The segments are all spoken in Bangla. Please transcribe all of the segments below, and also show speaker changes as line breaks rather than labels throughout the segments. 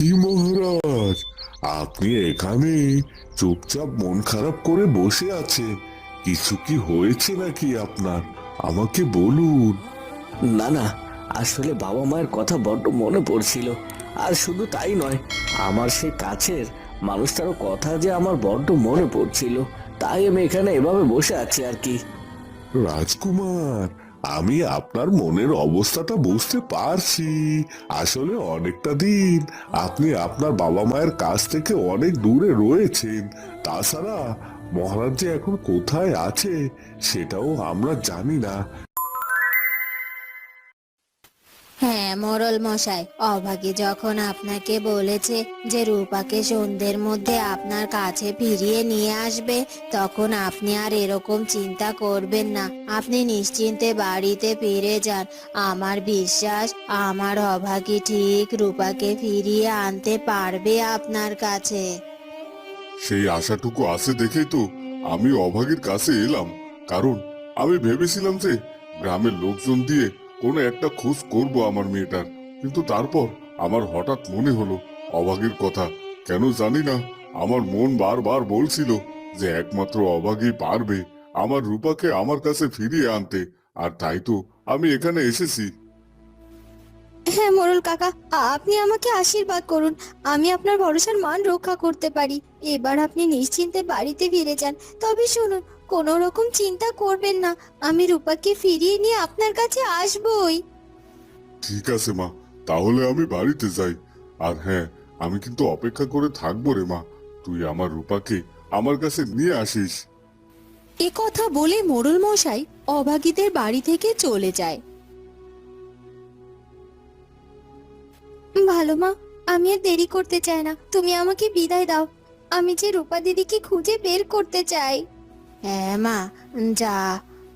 কি মহারাজ, আপনি এখানে চুপচাপ মন খারাপ করে বসে আছেন? কিছু কি হয়েছে নাকি আপনার? আমাকে বলুন।
না না, আসলে বাবা মায়ের কথা বড্ড মনে পড়ছিল। আর শুধু তাই নয়, আমার সেই কাছের মানুষটারও কথা যে আমার বড্ড মনে পড়ছিল। তাই আমি এখানে এভাবে বসে আছি আর কি।
রাজকুমার, আমি আপনার মনের অবস্থাটা বুঝতে পারছি। আসলে অনেকটা দিন আপনি আপনার বাবা মায়ের কাছ থেকে অনেক দূরে রয়েছেন। তাছাড়া মহারাজ যে এখন কোথায় আছে সেটাও আমরা জানি না।
হ্যাঁ মোড়ল মশাই, অভাগী যখন আপনাকে বলেছে যে রূপাকে সন্ধ্যের মধ্যে আপনার কাছে ফিরিয়ে নিয়ে আসবে, তখন আপনি আর এরকম চিন্তা করবেন না। আপনি নিশ্চিন্তে বাড়িতে ফিরে যান। আমার বিশ্বাস আমার অভাগী ঠিক রূপাকে ফিরিয়ে আনতে পারবে আপনার কাছে।
সেই আশাটুকু আছে দেখেই তো আমি অভাগীর কাছে এলাম। কারণ আমি ভেবেছিলাম যে গ্রামের লোকজন দিয়ে কোনো একটা খোঁজ করব আমার মেয়েটার। কিন্তু তারপর আমার হঠাৎ মনে হলো অভাগীর কথা। কেন জানি না, আমার মন বারবার বলছিল যে একমাত্র অভাগী পারবে আমার রূপাকে আমার কাছে ফিরিয়ে আনতে। আর তাই তো আমি এখানে এসেছি।
হ্যাঁ মোড়ল কাকা, আপনি আমাকে আশীর্বাদ করুন, আমি আপনার ভরসার মান রক্ষা করতে পারি। এবার আপনি নিশ্চিন্তে বাড়িতে ফিরে যান। তবে শুনুন, কোনো রকম চিন্তা করবেন না, আমি রূপাকে ফিরিয়ে নিয়ে আপনার কাছে আসবই।
ঠিক আছে মা, তাহলে আমি বাড়িতে যাই। আর হ্যাঁ, আমি কিন্তু অপেক্ষা করে থাকবো রে মা। তুই আমার রূপাকে আমার কাছে নিয়ে আসিস।
এ কথা বলে মোড়ল মশাই অভাগীদের বাড়ি থেকে চলে যায়। ভালো মা, আমি আর দেরি করতে চাই না, তুমি আমাকে বিদায় দাও। আমি যে রূপা দিদিকে খুঁজে বের করতে চাই। হ্যাঁ মা, যা,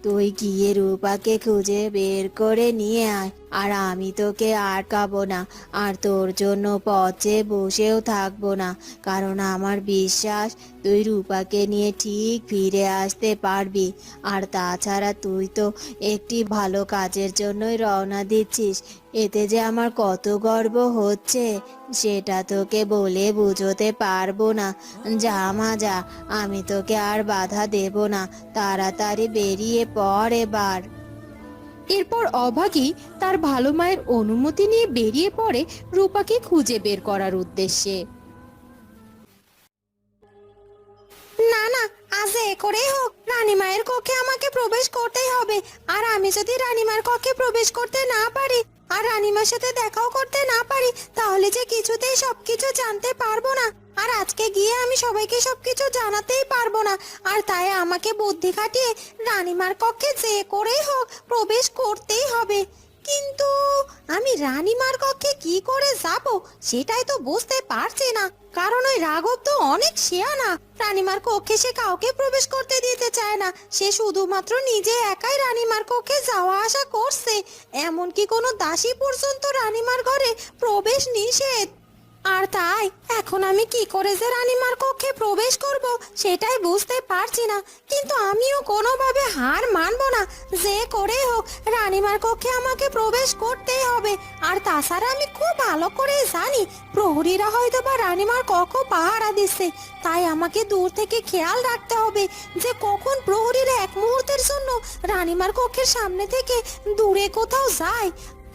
তুই গিয়ে রূপাকে খুঁজে বের করে নিয়ে আয়। আর আমি তোকে আটকাবো না, আর তোর জন্য পথে বসেও থাকবো না। কারণ আমার বিশ্বাস তুই রূপাকে নিয়ে ঠিক ফিরে আসতে পারবি। আর তাছাড়া তুই তো একটি ভালো কাজের জন্যই রওনা দিচ্ছিস। এতে যে আমার কত গর্ব হচ্ছে সেটা তোকে বলে বুঝোতে পারবো না। যা মা যা, আমি তোকে আর বাধা দেব না। তাড়াতাড়ি বেরিয়ে পড় এবার। এরপর অভাগী তার ভালো মায়ের অনুমতি নিয়ে বেরিয়ে পড়ে রূপাকে খুঁজে বের করার উদ্দেশ্যে। না না, আজ এ করেই হোক রানীমায়ের কক্ষে আমাকে প্রবেশ করতেই হবে। আর আমি যদি রানীমার কক্ষে প্রবেশ করতে না পারি আর রানীমার সাথে দেখাও করতে না পারি, তাহলে যে কিছুতেই সবকিছু জানতে পারবো না। আর আজকে গিয়ে আমি সবাইকে সবকিছু জানাতেই পারবো না। আর তাই আমাকে বুদ্ধি খাটিয়ে রানীমার কক্ষে যে করেই হোক প্রবেশ করতেই হবে। কিন্তু আমি রানীমার কক্ষে কি করে যাব সেটাই তো বুঝতে পারছি না। কারণ ওই রাঘব তো অনেক শেয়ানা। রানীমার কক্ষে সে কাউকে প্রবেশ করতে দিতে চায় না। সে শুধুমাত্র নিজে একাই রানীমার কক্ষে যাওয়া আসা করছে। এমনকি কোনো দাসী পর্যন্ত রানীমার ঘরে প্রবেশ নিষেধ। আর তাই এখন আমি কি করে যে রানীমার কক্ষে প্রবেশ করব সেটাই বুঝতে পারছি না। কিন্তু আমিও কোনোভাবে হার মানবো না। যে করে হোক রানীমার কক্ষে আমাকে প্রবেশ করতেই হবে। আর তাছাড়া আমি খুব ভালো করে জানি প্রহরীরা হয়তো বা রানীমার কক্ষ পাহারা দিচ্ছে। তাই আমাকে দূর থেকে খেয়াল রাখতে হবে যে কখন প্রহরীরা এক মুহূর্তের জন্য রানীমার কক্ষের সামনে থেকে দূরে কোথাও যায়।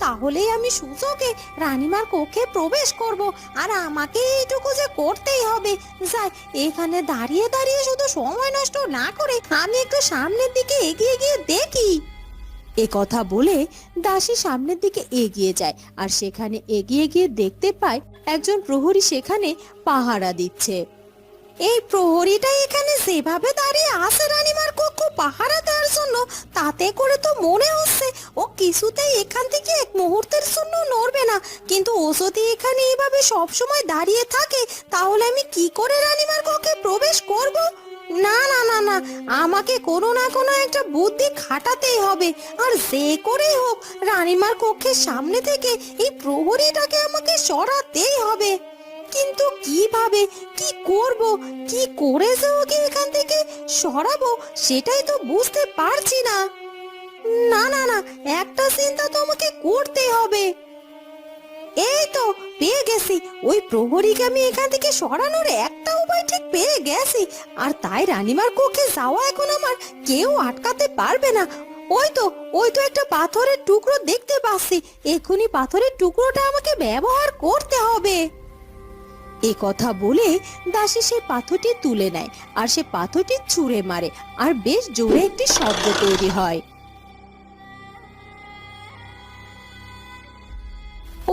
তাহলেই আমি সুযোগে রানীমার কক্ষে প্রবেশ করব। আর আমাকে এইটুকু যে করতেই হবে। যাই, এখানে দাঁড়িয়ে দাঁড়িয়ে শুধু সময় নষ্ট না করে আমি একটু সামনের দিকে এগিয়ে গিয়ে দেখি। এ কথা বলে দাসী সামনের দিকে এগিয়ে যায়। আর সেখানে এগিয়ে গিয়ে দেখতে পায় একজন প্রহরী সেখানে পাহারা দিচ্ছে। এই প্রহরীটা এখানে যেভাবে দাঁড়িয়ে আছে রানীমার কক্ষ পাহারা দেওয়ার জন্য, তাতে করে তো মনে হচ্ছে ও কিছুতেই এখান থেকে এক মুহূর্তের জন্য নড়বে না। কিন্তু ও যদি এখানে এইভাবে সব সময় দাঁড়িয়ে থাকে, তাহলে আমি কি করে রানীমার কক্ষে প্রবেশ করব? না না না না, আমাকে কোনো না কোনো একটা বুদ্ধি খাটাতেই হবে। আর যে করেই হোক রানীমার কক্ষের সামনে থেকে এই প্রহরীটাকে আমাকে সরাতেই হবে। কিন্তু কিভাবে, কি করব, কি করে যে ওকে এখান থেকে সরাবো সেটাই তো বুঝতে পারছি না। না না না, একটা চিন্তা তো আমাকে করতেই হবে। এই তো পেয়ে গেছি। ওই প্রহরীকে আমি এখান থেকে সরানোর একটা উপায় ঠিক পেয়ে গেছি। আর তাই রানীমার কক্ষে যাওয়া এখন আমার কেউ আটকাতে পারবে না। ওই তো একটা পাথরের টুকরো দেখতে পাচ্ছি। এক্ষুনি পাথরের টুকরোটা আমাকে ব্যবহার করতে হবে। এ কথা বলে দাসী সেই পাথরটি তুলে নেয় আর সে পাথরটি ছুঁড়ে মারে আর বেশ জোরে একটি শব্দ তৈরি হয়।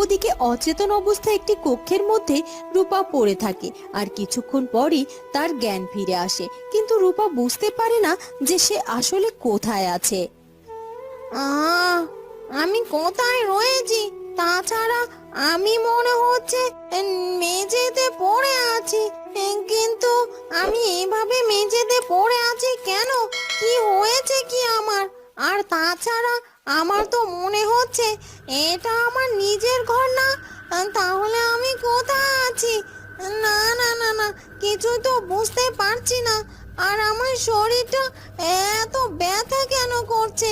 ওদিকে অচেতন অবস্থায় একটি কক্ষের মধ্যে রূপা পড়ে থাকে আর কিছুক্ষণ পরই তার জ্ঞান ফিরে আসে, কিন্তু রূপা বুঝতে পারে না যে সে আসলে কোথায় আছে। আমি কোথায় রয়েছি? তাছাড়া আমি মনে হচ্ছে মেঝেতে পড়ে আছি, কিন্তু আমি এইভাবে মেঝেতে পড়ে আছি কেন? কি হয়েছে কি আমার? আর তাছাড়া আমার তো মনে হচ্ছে এটা আমার নিজের ঘর না। তাহলে আমি কোথায় আছি? না না না না, কিছু তো বুঝতে পারছি না। আর আমার শরীরটা এত ব্যথা কেন করছে?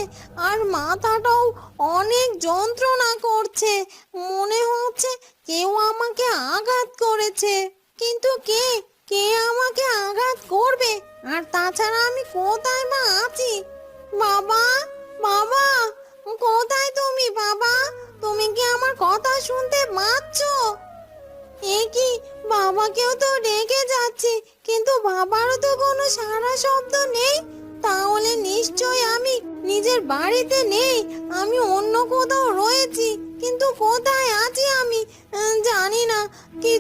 আর মাথাটাও অনেক যন্ত্রণা করছে। মনে হচ্ছে কেউ আমাকে আঘাত করেছে, কিন্তু কে কে আমাকে আঘাত করবে? আর তাছাড়া আমি কোথায় বা আছি? বাবা, বাবা, কোথায় তুমি? বাবা, তুমি কি আমার কথা শুনতে পাচ্ছ? এ কি, বাবাকেও তো ডেকে যাচ্ছি, কিন্তু বাবারও তো কোনো সাড়া শব্দ নেই। তাহলে নিশ্চয় আমি নিজের বাড়িতে নেই, আমি অন্য কোথাও রয়েছি। কিন্তু কোথায় আছি আমি জানি না। কিছু